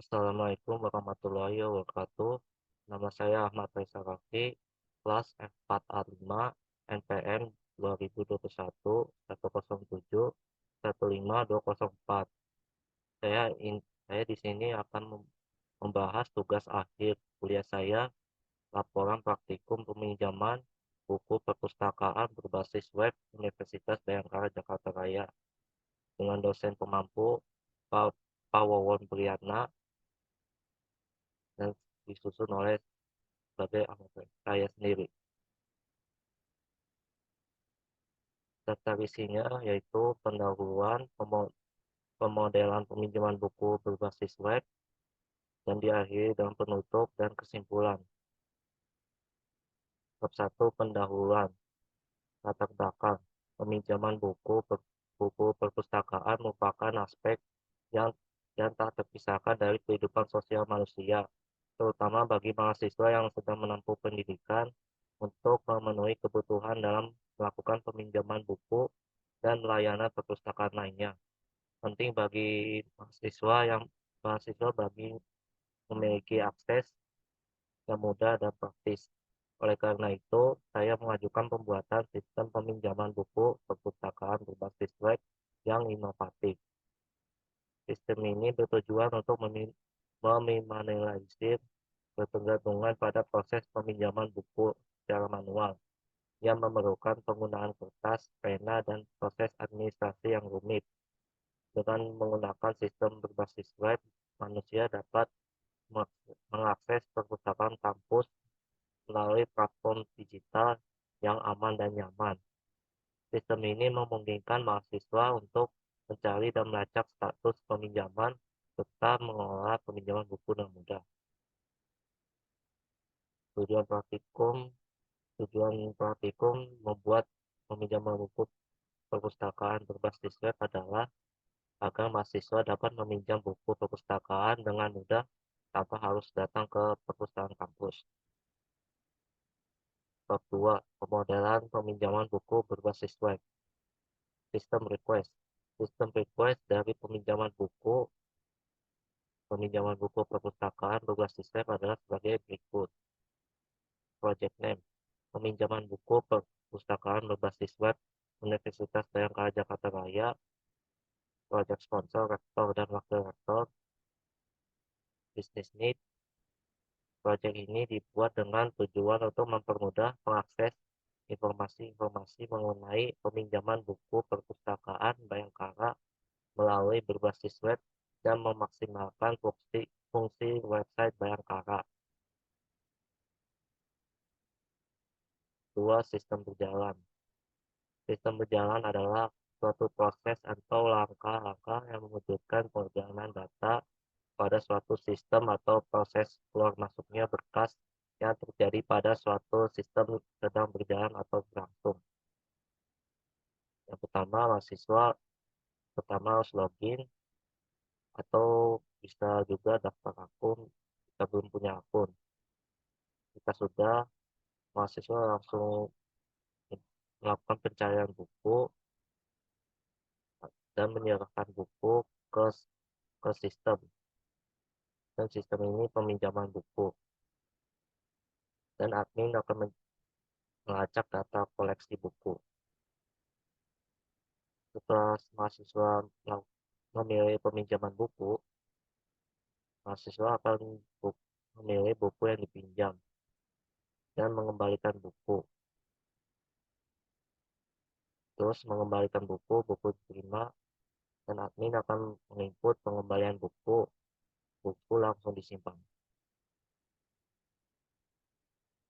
Assalamualaikum warahmatullahi wabarakatuh. Nama saya Ahmad Faisal Raffi, kelas F4A5, NPM 2021-107-15204. Saya di sini akan membahas tugas akhir kuliah saya, laporan praktikum peminjaman buku perpustakaan berbasis web Universitas Bayangkara Jakarta Raya dengan dosen pemampu Pak Wawon Priyatna dan disusun oleh sebagai anggota saya sendiri. Daftar isinya yaitu pendahuluan, pemodelan peminjaman buku berbasis web, dan diakhiri dengan penutup dan kesimpulan. Bab 1, pendahuluan. Latar belakang. Peminjaman buku perpustakaan merupakan aspek yang tak terpisahkan dari kehidupan sosial manusia, terutama bagi mahasiswa yang sedang menempuh pendidikan untuk memenuhi kebutuhan dalam melakukan peminjaman buku dan layanan perpustakaan lainnya. Penting bagi mahasiswa bagi memiliki akses yang mudah dan praktis. Oleh karena itu, saya mengajukan pembuatan sistem peminjaman buku perpustakaan berbasis web yang inovatif. Sistem ini bertujuan untuk meminimalisir ketergantungan pada proses peminjaman buku secara manual yang memerlukan penggunaan kertas, pena, dan proses administrasi yang rumit. Dengan menggunakan sistem berbasis web, manusia dapat mengakses perpustakaan kampus melalui platform digital yang aman dan nyaman. Sistem ini memungkinkan mahasiswa untuk mencari dan melacak status peminjaman serta mengelola peminjaman buku dengan mudah. Tujuan praktikum membuat peminjaman buku perpustakaan berbasis web adalah agar mahasiswa dapat meminjam buku perpustakaan dengan mudah tanpa harus datang ke perpustakaan kampus. Bab 2, pemodelan peminjaman buku berbasis web. Sistem request. Sistem request dari peminjaman buku perpustakaan berbasis web adalah sebagai berikut. Project name. Peminjaman buku perpustakaan berbasis web Universitas Bayangkara Jakarta Raya. Project sponsor, rektor dan wakil rektor. Business need. Proyek ini dibuat dengan tujuan untuk mempermudah mengakses informasi-informasi mengenai peminjaman buku perpustakaan Bayangkara melalui berbasis web dan memaksimalkan fungsi website Bayangkara. 2. Sistem berjalan. Sistem berjalan adalah suatu proses atau langkah-langkah yang mewujudkan perjalanan data pada suatu sistem atau proses keluar masuknya berkas yang terjadi pada suatu sistem sedang berjalan atau berlangsung. Yang pertama harus login atau bisa juga daftar akun jika belum punya akun. Jika sudah, mahasiswa langsung melakukan pencarian buku dan menyerahkan buku ke sistem. Dan sistem ini peminjaman buku. Dan admin akan melacak data koleksi buku. Setelah mahasiswa memilih peminjaman buku, mahasiswa akan memilih buku yang dipinjam dan mengembalikan buku. Terus mengembalikan buku diterima, dan admin akan menginput pengembalian buku langsung disimpan.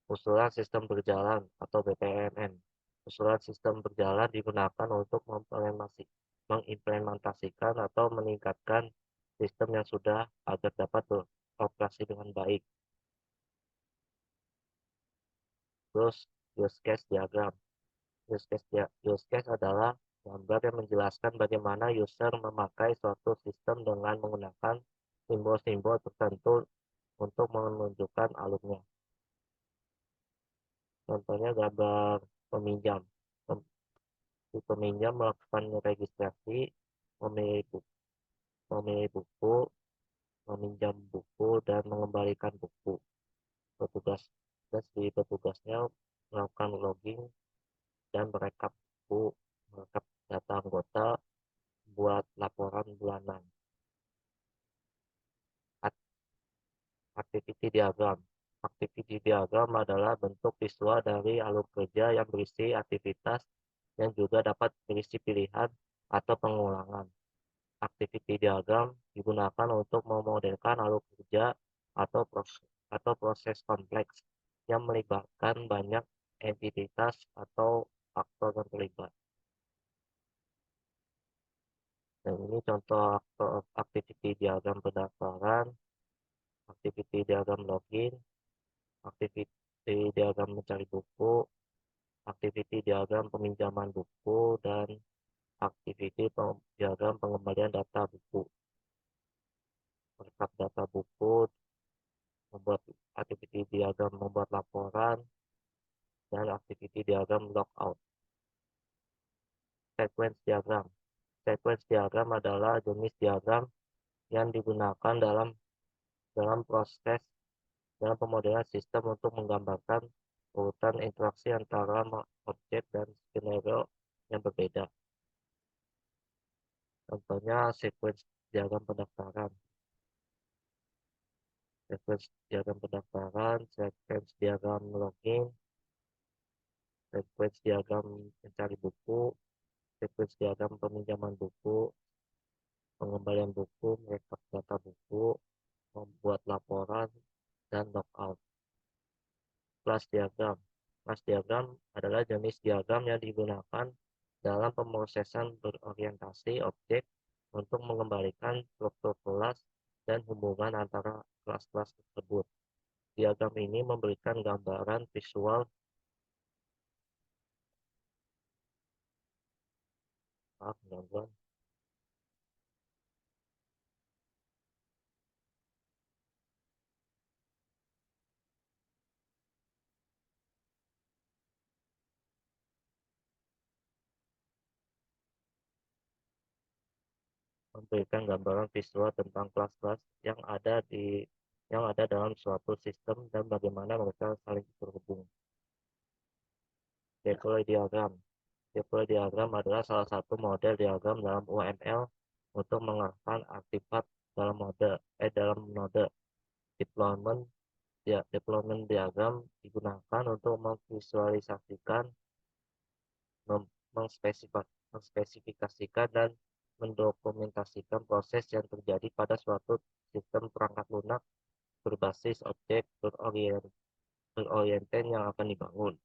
Usulan sistem berjalan atau BPMN. Usulan sistem berjalan digunakan untuk mengimplementasikan atau meningkatkan sistem yang sudah agar dapat beroperasi dengan baik. Terus use case diagram. Use case adalah gambar yang menjelaskan bagaimana user memakai suatu sistem dengan menggunakan simbol-simbol tertentu untuk menunjukkan alurnya. Contohnya gambar peminjam. Peminjam melakukan registrasi, memilih buku, meminjam buku, dan mengembalikan buku. Petugas petugasnya melakukan logging dan merekap data anggota, buat laporan bulanan. Activity diagram. Activity diagram adalah bentuk visual dari alur kerja yang berisi aktivitas yang juga dapat berisi pilihan atau pengulangan. Activity diagram digunakan untuk memodelkan alur kerja atau proses kompleks yang melibatkan banyak entitas atau faktor yang terlibat. Dan ini contoh activity diagram pendaftaran, activity diagram login, activity diagram mencari buku, activity diagram peminjaman buku, dan activity diagram pengembalian data buku. Merekap data buku, membuat activity diagram membuat laporan, dan activity diagram logout. Sequence diagram. Sequence diagram adalah jenis diagram yang digunakan dalam proses dalam pemodelan sistem untuk menggambarkan urutan interaksi antara objek dan skenario yang berbeda. Contohnya sequence diagram pendaftaran, sequence diagram login, sequence diagram mencari buku, sequence diagram peminjaman buku, pengembalian buku, merekap data buku, membuat laporan, dan logout. Class diagram. Class diagram adalah jenis diagram yang digunakan dalam pemrosesan berorientasi objek untuk mengembalikan struktur kelas dan hubungan antara kelas-kelas tersebut. Diagram ini memberikan gambaran visual gambaran memberikan gambaran visual tentang kelas-kelas yang ada dalam suatu sistem dan bagaimana mereka saling terhubung. Deploy diagram. Deploy diagram adalah salah satu model diagram dalam UML untuk mengarahkan artefak dalam node. Deployment diagram digunakan untuk memvisualisasikan, mengspesifikasikan, dan mendokumentasikan proses yang terjadi pada suatu sistem perangkat lunak berbasis objek beroriented yang akan dibangun.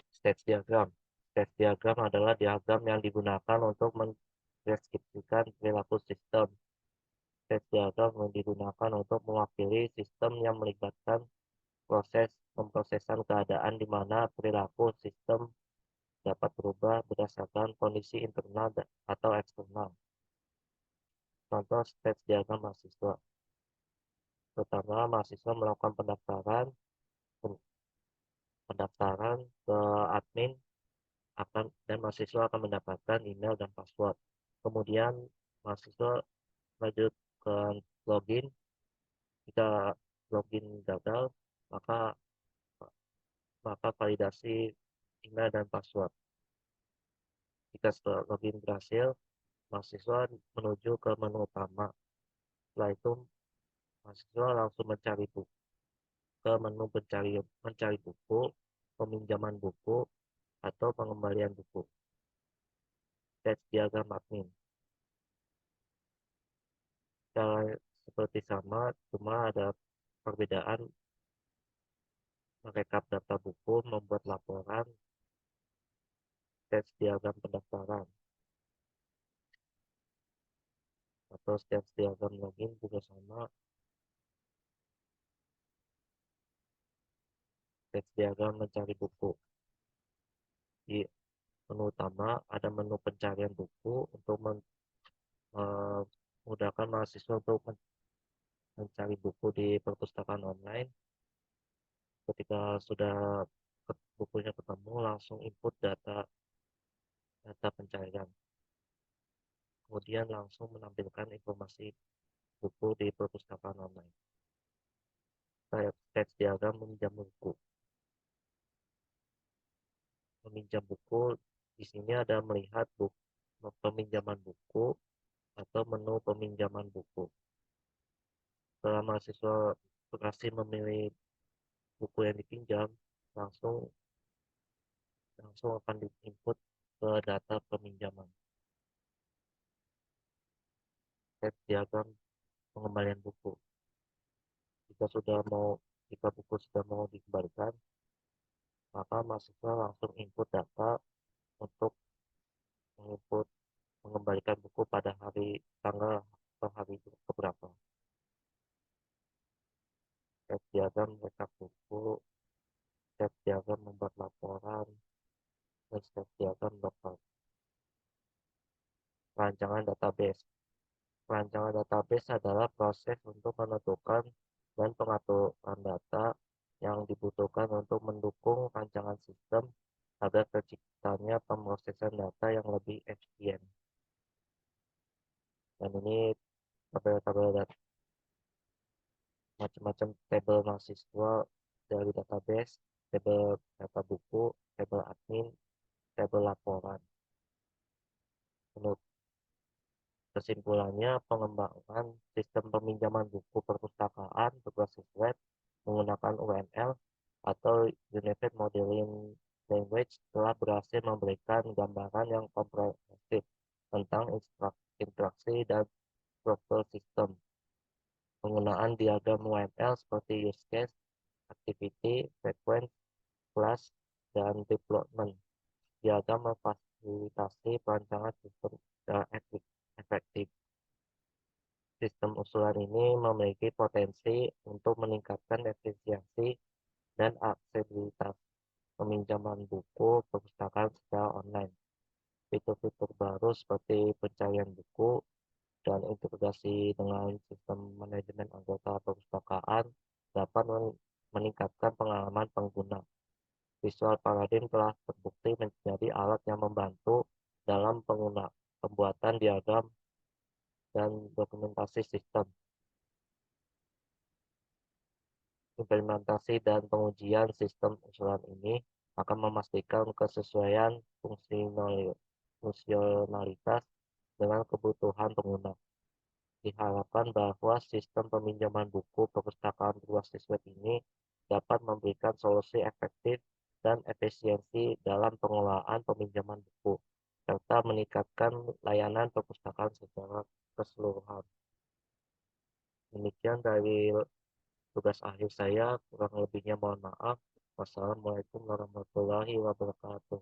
Stage diagram. Stage diagram adalah diagram yang digunakan untuk mendeskripsikan perilaku sistem. Stage diagram digunakan untuk mewakili sistem yang melibatkan pemrosesan keadaan di mana perilaku sistem dapat berubah berdasarkan kondisi internal atau eksternal. Contoh stage diagram mahasiswa. Pertama, mahasiswa melakukan pendaftaran ke admin dan mahasiswa akan mendapatkan email dan password. Kemudian mahasiswa lanjut ke login. Jika login gagal, maka validasi email dan password. Jika setelah login berhasil, mahasiswa menuju ke menu utama. Setelah itu, mahasiswa langsung ke menu mencari buku, peminjaman buku, atau pengembalian buku. Tes diagram admin. Cara seperti sama, cuma ada perbedaan merekap data buku, membuat laporan, tes diagram pendaftaran, atau tes diagram login juga sama. Tes diagram mencari buku. Di menu utama ada menu pencarian buku untuk memudahkan mahasiswa untuk mencari buku di perpustakaan online. Ketika sudah bukunya ketemu, langsung input data pencarian. kemudian langsung menampilkan informasi buku di perpustakaan online. Teks diagram meminjam buku. Meminjam buku, di sini ada melihat peminjaman buku atau menu peminjaman buku. Setelah mahasiswa berhasil memilih buku yang dipinjam, langsung langsung akan diinput ke data peminjaman. Teks diagram pengembalian buku. Jika buku sudah mau dikembalikan, maka mahasiswa langsung input data untuk menginput mengembalikan buku pada tanggal atau hari keberapa. Step diagram rekap buku, step diagram membuat laporan, dan step diagram lookup. Perancangan database. Perancangan database adalah proses untuk menentukan dan pengaturan data yang dibutuhkan untuk mendukung rancangan sistem agar terciptanya pemrosesan data yang lebih efisien. Dan ini tabel-tabel data, macam-macam tabel mahasiswa dari database, tabel data buku, tabel admin, tabel laporan. Menurut kesimpulannya, pengembangan sistem peminjaman buku perpustakaan berbasis web menggunakan UML atau Unified Modeling Language telah berhasil memberikan gambaran yang komprehensif tentang interaksi dan struktur sistem. Penggunaan diagram UML seperti use case, activity, sequence, class, dan deployment diagram memfasilitasi perancangan sistem secara efektif. Sistem usulan ini memiliki potensi untuk meningkatkan efisiensi dan aksesibilitas peminjaman buku perpustakaan secara online. Fitur-fitur baru seperti pencarian buku dan integrasi dengan sistem manajemen anggota perpustakaan dapat meningkatkan pengalaman pengguna. Visual Paradigm telah terbukti menjadi alat yang membantu dalam pembuatan diagram dan dokumentasi sistem. Implementasi dan pengujian sistem usulan ini akan memastikan kesesuaian fungsionalitas dengan kebutuhan pengguna. Diharapkan bahwa sistem peminjaman buku perpustakaan berbasis web ini dapat memberikan solusi efektif dan efisiensi dalam pengelolaan peminjaman buku, serta meningkatkan layanan perpustakaan secara keseluruhan. Demikian dari tugas akhir saya, kurang lebihnya mohon maaf. Wassalamualaikum warahmatullahi wabarakatuh.